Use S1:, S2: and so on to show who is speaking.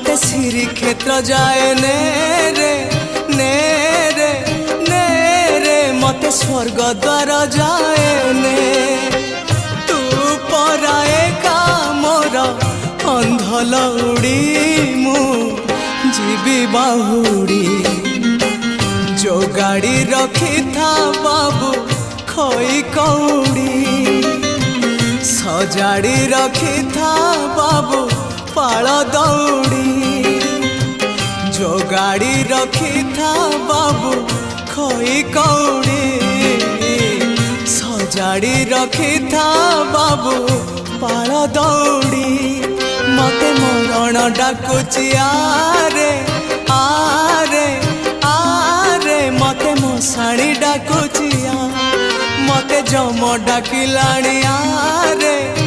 S1: मते श्री क्षेत्र जाए ने रे ने रे ने रे मते स्वर्ग द्वार जाए ने तू पराए का मोर अंधलौड़ी मु जीवी बाहुड़ी जो गाड़ी रखी था बाबू खोई कौड़ी सजाड़ी रखी था बाबू पाल दौड़ी जो गाड़ी रखी था बाबू खोई कौड़ी सजाड़ी रखी था बाबू पाल दौड़ी मते मरण डाकुची आरे आरे आरे मते मशाणी डाकुची मते जम डाकिलाणी आरे